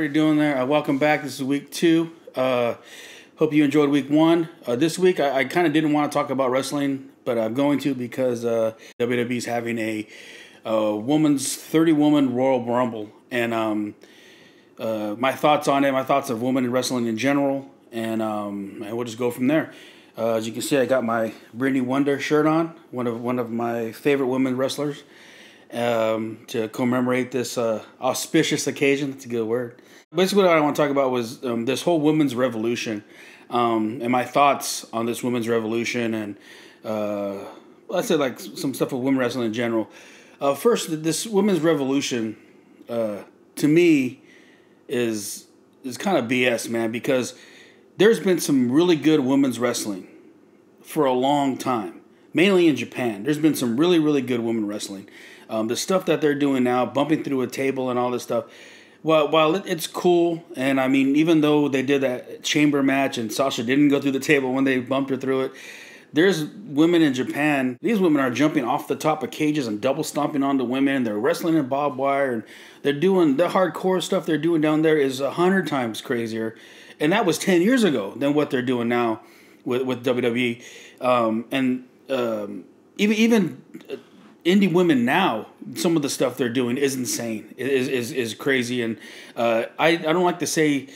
everybody doing there? Welcome back. This is week 2. Hope you enjoyed week 1. This week, I kind of didn't want to talk about wrestling, but I'm going to because WWE is having a woman's 30-woman Royal Rumble. And my thoughts on it, my thoughts of women in wrestling in general, and we'll just go from there. As you can see, I got my Brittany Wonder shirt on, one of my favorite women wrestlers. To commemorate this auspicious occasion. That's a good word. Basically, what I want to talk about was this whole women's revolution and my thoughts on this women's revolution and let's say like some stuff with women wrestling in general. First, this women's revolution to me is kind of BS, man, because there's been some really good women's wrestling for a long time, mainly in Japan. There's been some really, really good women wrestling. The stuff that they're doing now, bumping through a table and all this stuff, while it's cool, and I mean, even though they did that chamber match and Sasha didn't go through the table when they bumped her through it, there's women in Japan. These women are jumping off the top of cages and double stomping onto women. They're wrestling in barbed wire, and they're doing the hardcore stuff they're doing down there is 100 times crazier. And that was 10 years ago than what they're doing now with WWE. Even indie women now, some of the stuff they're doing is insane, is crazy. And I don't like to say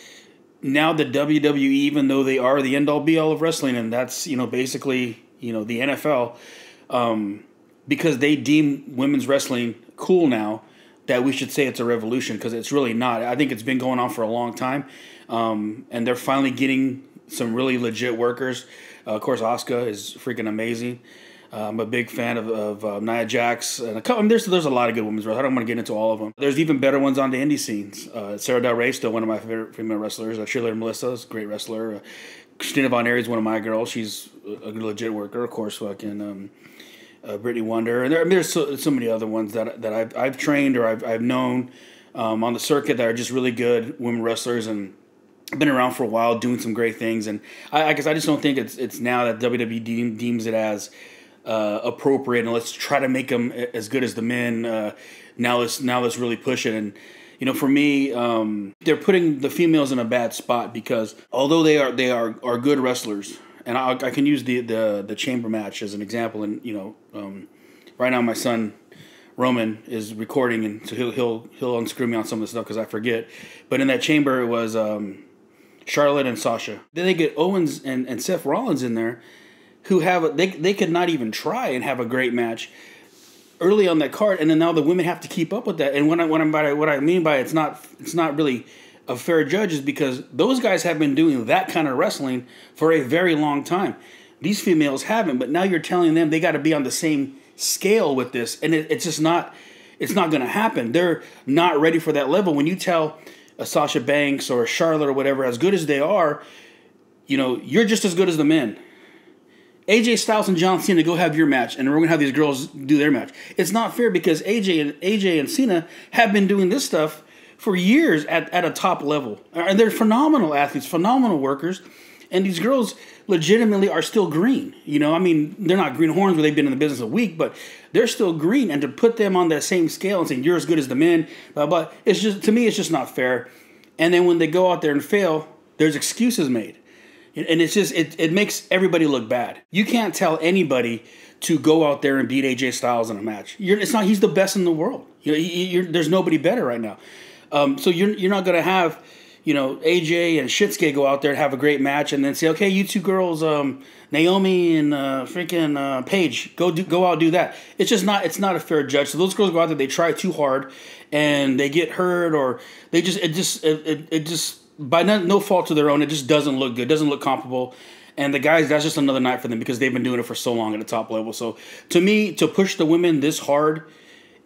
now the WWE, even though they are the end-all be-all of wrestling, and that's, basically, the NFL, because they deem women's wrestling cool now, that we should say it's a revolution, because it's really not. I think it's been going on for a long time, and they're finally getting some really legit workers. Of course, Asuka is freaking amazing. I'm a big fan of Nia Jax, and there's a lot of good women's wrestlers. I don't want to get into all of them. There's even better ones on the indie scenes. Sarah Del Rey, still one of my favorite female wrestlers. Shirley Melissa is a great wrestler. Christina Von Erich is one of my girls. She's a legit worker. Of course, fucking Brittany Wonder, and there's so many other ones that I've trained or I've known on the circuit that are just really good women wrestlers and been around for a while, doing some great things. And I guess I just don't think it's now that WWE deems it as appropriate, and let's try to make them as good as the men. Now let's really push it. And for me, they're putting the females in a bad spot because although they are good wrestlers, and I can use the chamber match as an example. And right now my son Roman is recording, and so he'll unscrew me on some of the stuff because I forget. But in that chamber it was Charlotte and Sasha. Then they get Owens and Seth Rollins in there, who have they could not even try and have a great match early on that card, and then now the women have to keep up with that. And what I mean by it's not really a fair judge is because those guys have been doing that kind of wrestling for a very long time. These females haven't, but now you're telling them they got to be on the same scale with this, and it's just not. It's not going to happen. They're not ready for that level. When you tell a Sasha Banks or a Charlotte or whatever, as good as they are, you're just as good as the men. AJ Styles and John Cena, go have your match, and we're going to have these girls do their match. It's not fair because AJ and Cena have been doing this stuff for years at a top level. And they're phenomenal athletes, phenomenal workers, and these girls legitimately are still green. They're not greenhorns where they've been in the business a week, but they're still green. And to put them on that same scale and saying, you're as good as the men, blah, blah, it's just, to me, it's just not fair. And then when they go out there and fail, there's excuses made. And it's just, it makes everybody look bad. You can't tell anybody to go out there and beat AJ Styles in a match. He's the best in the world. There's nobody better right now. So you're not going to have, AJ and Shinsuke go out there and have a great match and then say, okay, you two girls, Naomi and freaking Paige, go out and do that. It's not a fair judge. So those girls go out there, they try too hard and they get hurt, or it just by no fault of their own, it just doesn't look good, doesn't look comparable. And the guys, that's just another night for them because they've been doing it for so long at the top level. So to me, to push the women this hard,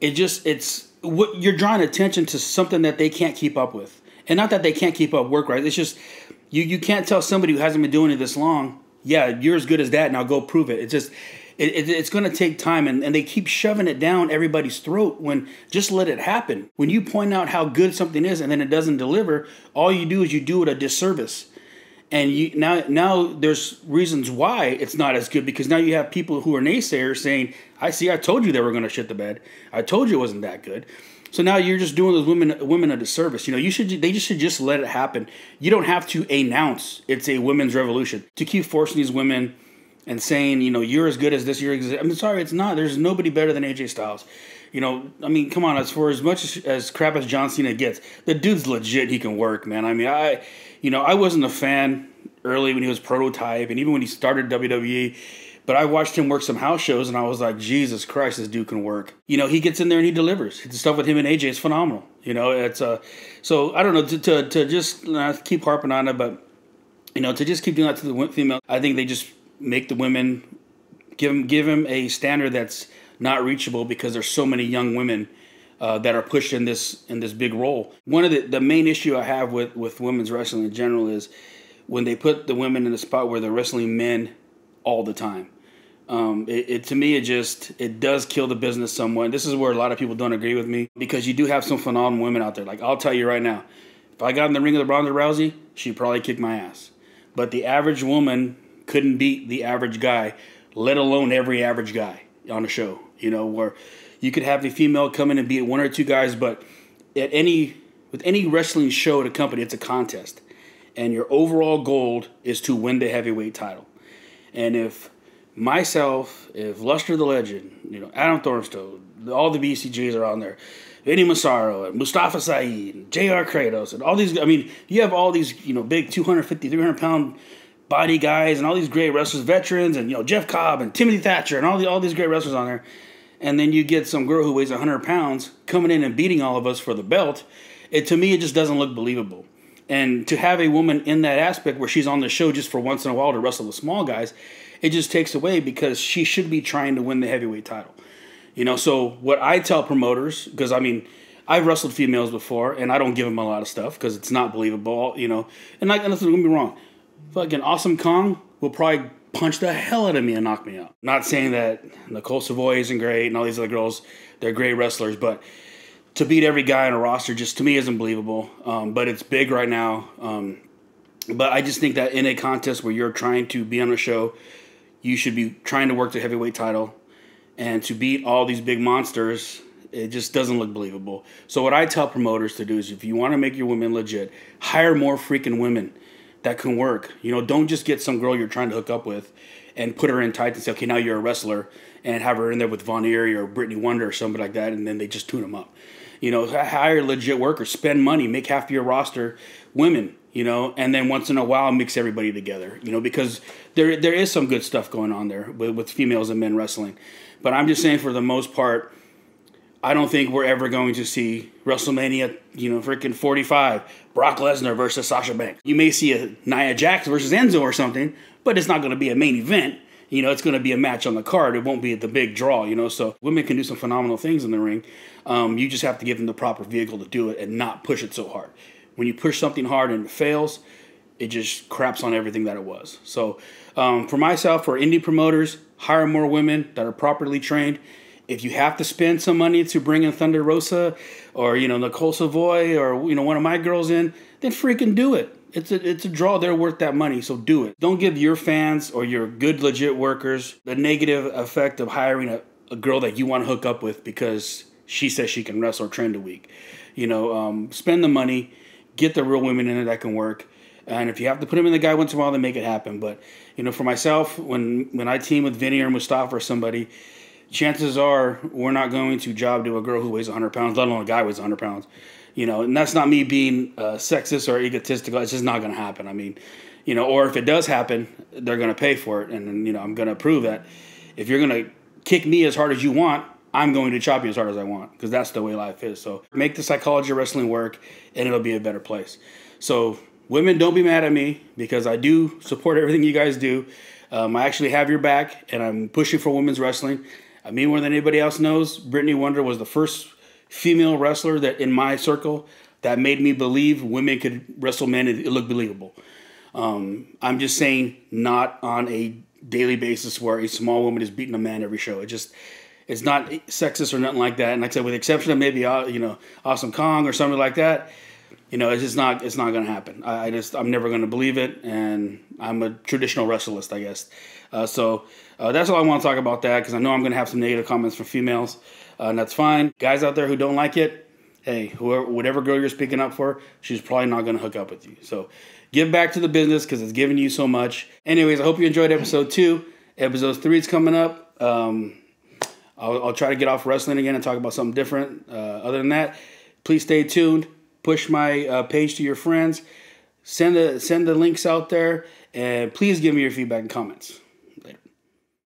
it's what you're drawing attention to something that they can't keep up with. And not that they can't keep up work, right? It's just you can't tell somebody who hasn't been doing it this long, yeah, you're as good as that, now go prove it. It's just it's going to take time, and they keep shoving it down everybody's throat when just let it happen. When you point out how good something is and then it doesn't deliver, all you do is you do it a disservice. And now there's reasons why it's not as good, because now you have people who are naysayers saying, I told you they were going to shit the bed. I told you it wasn't that good. So now you're just doing those women a disservice. They should just let it happen. You don't have to announce it's a women's revolution to keep forcing these women and saying, you're as good as this. I'm sorry, it's not. There's nobody better than AJ Styles. Come on. As much as crap as John Cena gets, the dude's legit. He can work, man. I wasn't a fan early when he was Prototype, and even when he started WWE. But I watched him work some house shows, and I was like, Jesus Christ, this dude can work. He gets in there and he delivers. The stuff with him and AJ is phenomenal. It's so I don't know to just keep harping on it, but to just keep doing that to the female. I think they just make the women give him a standard that's not reachable because there's so many young women that are pushed in this big role. One of the main issue I have with women's wrestling in general is when they put the women in a spot where they're wrestling men all the time. To me, it does kill the business somewhat. This is where a lot of people don't agree with me because you do have some phenomenal women out there. Like, I'll tell you right now, if I got in the ring with Ronda Rousey, she'd probably kick my ass. But the average woman couldn't beat the average guy, let alone every average guy on the show. Where you could have a female come in and beat one or two guys, but with any wrestling show at a company, it's a contest. And your overall goal is to win the heavyweight title. And if Luster the Legend, Adam Thornstowe, all the BCGs are on there, Vinny Massaro, and Mustafa Saeed, and J.R. Kratos, and all these, you have all these, big 250, 300-pound body guys, and all these great wrestlers, veterans, and, Jeff Cobb, and Timothy Thatcher, and all these great wrestlers on there. And then you get some girl who weighs 100 pounds coming in and beating all of us for the belt. To me, it just doesn't look believable. And to have a woman in that aspect where she's on the show just for once in a while to wrestle the small guys, it just takes away because she should be trying to win the heavyweight title. So what I tell promoters, because I've wrestled females before and I don't give them a lot of stuff because it's not believable, and don't get me wrong, fucking Awesome Kong will probably punch the hell out of me and knock me out. Not saying that Nicole Savoy isn't great and all these other girls, they're great wrestlers, but to beat every guy on a roster just to me isn't believable. But it's big right now. But I just think that in a contest where you're trying to be on a show, you should be trying to work the heavyweight title. And to beat all these big monsters, it just doesn't look believable. So what I tell promoters to do is if you want to make your women legit, hire more freaking women that can work. Don't just get some girl you're trying to hook up with and put her in tights and say, okay, now you're a wrestler, and have her in there with Von Eerie or Brittany Wonder or somebody like that, and then they just tune them up. Hire legit workers, spend money, make half of your roster women, and then once in a while mix everybody together, because there is some good stuff going on there with females and men wrestling. But I'm just saying for the most part, I don't think we're ever going to see WrestleMania, freaking 45, Brock Lesnar versus Sasha Banks. You may see a Nia Jax versus Enzo or something, but it's not going to be a main event. It's going to be a match on the card. It won't be the big draw, So women can do some phenomenal things in the ring. You just have to give them the proper vehicle to do it and not push it so hard. When you push something hard and it fails, it just craps on everything that it was. So for myself, for indie promoters, hire more women that are properly trained. If you have to spend some money to bring in Thunder Rosa or, Nicole Savoy or, one of my girls in, then freaking do it. It's a draw. They're worth that money, so do it. Don't give your fans or your good, legit workers the negative effect of hiring a girl that you want to hook up with because she says she can wrestle or train a week. Spend the money, get the real women in it that can work. And if you have to put them in the guy once in a while, then make it happen. But, for myself, when I team with Vinny or Mustafa or somebody, chances are we're not going to job to a girl who weighs 100 pounds, let alone a guy who weighs 100 pounds. And that's not me being sexist or egotistical. It's just not going to happen. Or if it does happen, they're going to pay for it. And, I'm going to prove that if you're going to kick me as hard as you want, I'm going to chop you as hard as I want because that's the way life is. So make the psychology of wrestling work and it'll be a better place. So women, don't be mad at me because I do support everything you guys do. I actually have your back and I'm pushing for women's wrestling. More than anybody else knows, Brittany Wonder was the first female wrestler that in my circle that made me believe women could wrestle men and it looked believable. I'm just saying not on a daily basis where a small woman is beating a man every show. It's not sexist or nothing like that. And like I said, with the exception of maybe Awesome Kong or something like that, it's not going to happen. I'm never going to believe it, and I'm a traditional wrestleist, I guess. So that's all I want to talk about that because I know I'm going to have some negative comments from females, and that's fine. Guys out there who don't like it, hey, whatever girl you're speaking up for, she's probably not going to hook up with you. So give back to the business because it's giving you so much. Anyways, I hope you enjoyed episode 2. Episode 3 is coming up. I'll try to get off wrestling again and talk about something different. Other than that, please stay tuned. Push my page to your friends. Send the links out there. And please give me your feedback and comments.